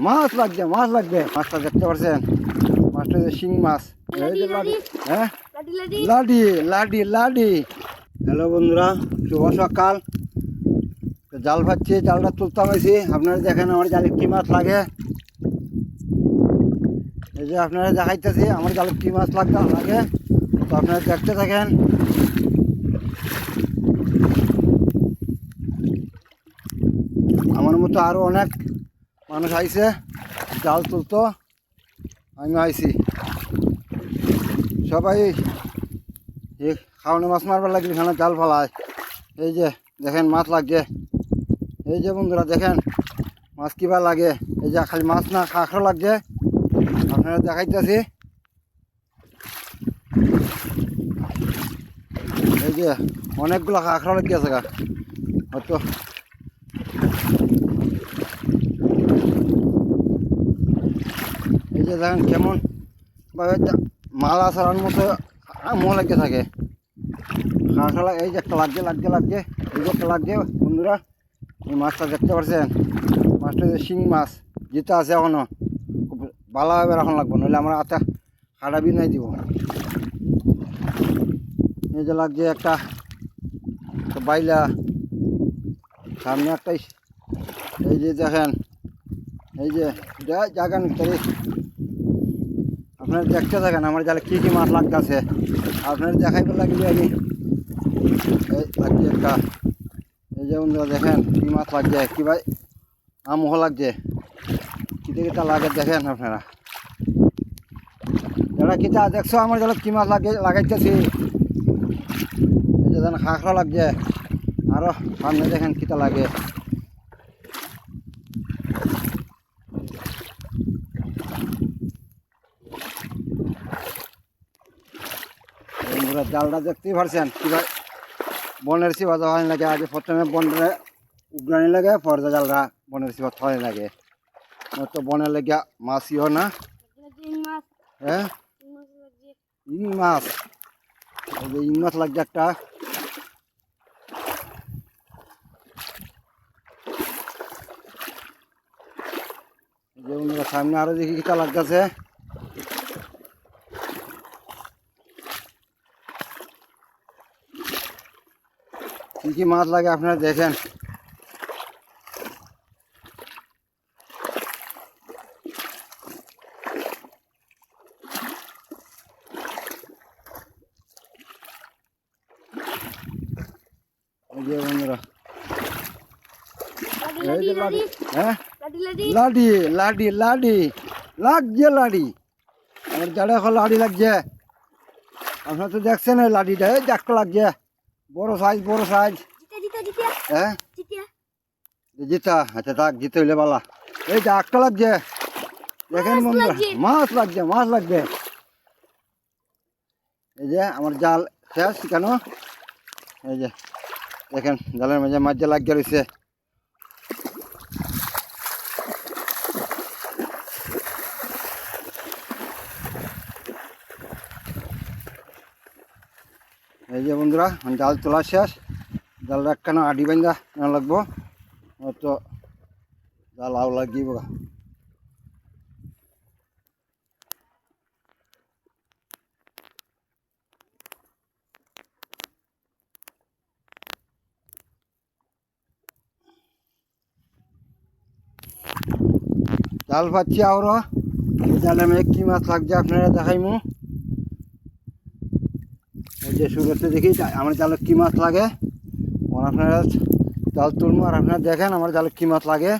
মাছ লাগবে মাছটা দেখতে পাচ্ছেন, মাছটা যে শিং মাছ। হ্যাঁ, লাডি লাডি লাডি। হ্যালো বন্ধুরা, শুভ সকাল। জাল ভাজছি, জালটা তুলতে হয়েছি। আপনারা দেখেন আমার জালে কি মাছ লাগে। এই যে আপনারা দেখাইতেছি আমার জালে কি মাছ লাগে, তো আপনারা দেখতে থাকেন। আমার মতো আরও অনেক মানুষ আইছে জাল তুলতো, আমি আইছি। সবাই খাওয়ানো মাছ মারবার লাগবে, এখানে জাল ফেলায়। এই যে দেখেন মাছ লাগছে, এই যে বন্ধুরা দেখেন মাছ কিবা লাগে। এই যে খালি মাছ না, কাঁকড়া লাগছে, আপনারা দেখাইতেছি। এই যে অনেকগুলো কাঁকড়া লেগে আছে গা, হয়তো এই যে দেখেন কেমন ভাবে মালা ছাড়ার মতো মোহ লেগে থাকে কাঁকড়া। এই যে একটা লাগছে এই যে একটা লাগছে বন্ধুরা। এই মাছটা দেখতে পাচ্ছেন, মাছটা যে শিং মাছ যেটা আছে এখনো, খুব ভালোভাবে রাখন লাগবো, নইলে আমরা আটা হাঁটাবি নাই দিব। এই যে লাগছে একটা বাইলা, সামনে একটা। এই যে দেখেন, এই যে জায়গা নিতে আপনারা দেখতে থাকেন আমার জালে কী কী মাছ লাগতেছে। আপনারা দেখাইবার লাগলে আমি লাগছে একটা। এই যে বন্ধুরা দেখেন কী মাছ লাগছে, কী ভাই আমহ লাগছে, কিতে কিতা লাগে দেখেন আপনারা। যারা কিতা দেখছো আমার জালে কী মাছ লাগাইতেছি। এই যে দেখেন কাঁকড়া লাগছে, আরও সামনে দেখেন কিতা লাগে। বন্ধুরা জালটা দেখতেই পারছেন কীভাবে বনের সিবা হয় লাগে। আগে প্রথমে বনে উগরানি লাগে, পরে জালটা বনের সিবা হয় লাগে। তো বনের লেগে মাছইও না। হ্যাঁ, ইং মাছ, এই যে ইং মাছ লাগছে একটা। এই যে বন্ধুরা সামনে আরো দেখি কিতা লাগতেছে। কি কি মাছ লাগে আপনারা দেখেন। এই যে বন্ধুরা, এই যে লাডি, হ্যাঁ লাডি লাডি লাডি লাগছে লাডি। আমার জালে এখন লাডি লাগছে, আপনারা তো দেখছেন এই লাডিটা। এই একটা লাগছে বড় সাইজ। হ্যাঁ জিতা, আচ্ছা থাক, জিতে হইলে বালা। এই যে একটা লাগছে দেখেন বন্ধুরা, মাছ লাগবে। এই যে আমার জাল শেষ কেন, এই যে দেখেন জালের মাঝে মাছ যে লাগিয়ে রয়েছে। এই যে বন্ধুরা জাল তোলা শেষ, জালটা কেন আডি বান্ধা না লাগবো, তো জাল আও লাগিয়ে বগা। জাল পাচ্ছি আরো, জালে মেয়ে কি মাছ লাগছে আপনারা দেখাইমু। এই যে শুরুতে দেখি আমার জালে কি মাছ লাগে, আপনারা জাল তুলবো আর আপনারা দেখেন আমার জালে কি মাছ লাগে।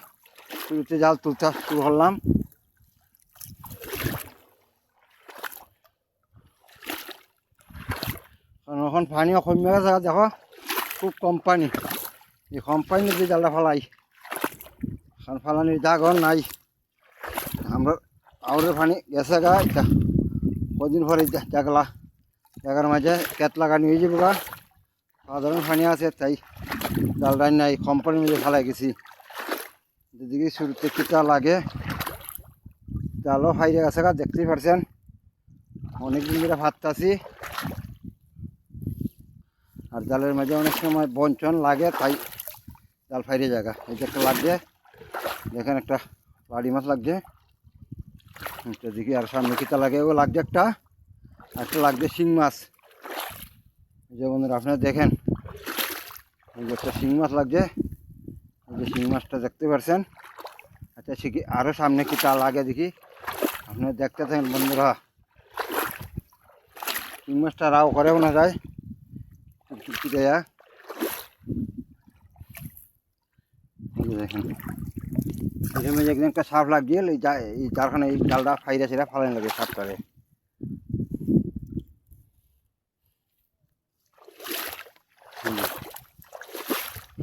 শুরুতে জাল তুলতে শুরু করলাম। কারণ এখন পানিও কমে গেছে, দেখো খুব কম পানি। এই কম পানি যে জালটা ফালাই, কারণ ফালানির জাগর নাই। আমরা আউরের পানি গেছে গা, কদিন পরে জায়গার মাঝে কেট লাগানি হয়ে যাবো গা, সাধারণ পানি আছে, তাই জালটাই নাই, কম পানির মধ্যে ফালাই গেছি। যেদিকে শুরুতে কিটা লাগে, জালও ফাইরে গেছে গা, দেখতেই পারছেন। অনেকদিন ধরে ভাবতাছি, আর জালের মাঝে অনেক সময় বঞ্চন লাগে, তাই জাল ফাইরে জায়গা। এই যে একটা লাগছে দেখেন, একটা লাড়ি মাছ লাগছে। দেখি আর সামনে কিতা লাগে, ও লাগছে একটা লাগছে শিং মাছ। এই যে বন্ধুরা আপনারা দেখেন, এই যে একটা শিং মাছ লাগছে, এই যে শিং মাছটা দেখতে পাচ্ছেন। আচ্ছা শিখি আরও সামনে কিতা লাগে দেখি, আপনারা দেখতে থাকেন বন্ধুরা। শিং মাছটা রাও করেও না যায় চুটকি দেয়া। দেখেন এখানে একদিন একটা সাপ লাগিয়ে এই যারখানে এই জালটা ফাইরা সেটা ফালানো লাগে সাপটারে।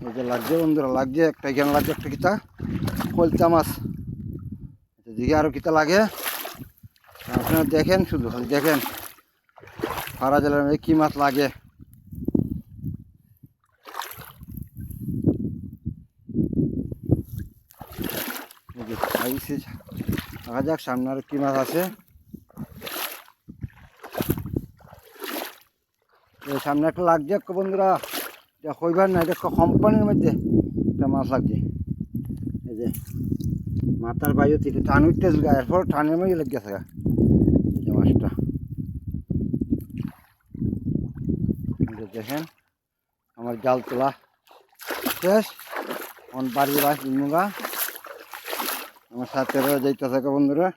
এই যে লাগছে বন্ধুরা, লাগছে একটা, এখানে লাগছে একটা কিতা কলচা মাছ। দিকে আরও কিতা লাগে আপনারা দেখেন, শুধু খালি দেখেন ফারা জেলার মধ্যে কী মাছ লাগে। দেখা যাক সামনে আর কি মাছ আছে। এই সামনে একটা লাগছে বন্ধুরা, এটা কইবার না, এটা কোম্পানির মধ্যে একটা মাছ লাগছে। এই যে মাথার বাইরে থেকে টান উঠতে গায়ের পর টানের মধ্যে লেগে গেছে এই যে মাছটা। দেখেন আমার জাল তোলা শেষ, বাড়ির বাস মুগা আমার সাথে যাইতে থাকে বন্ধুরা।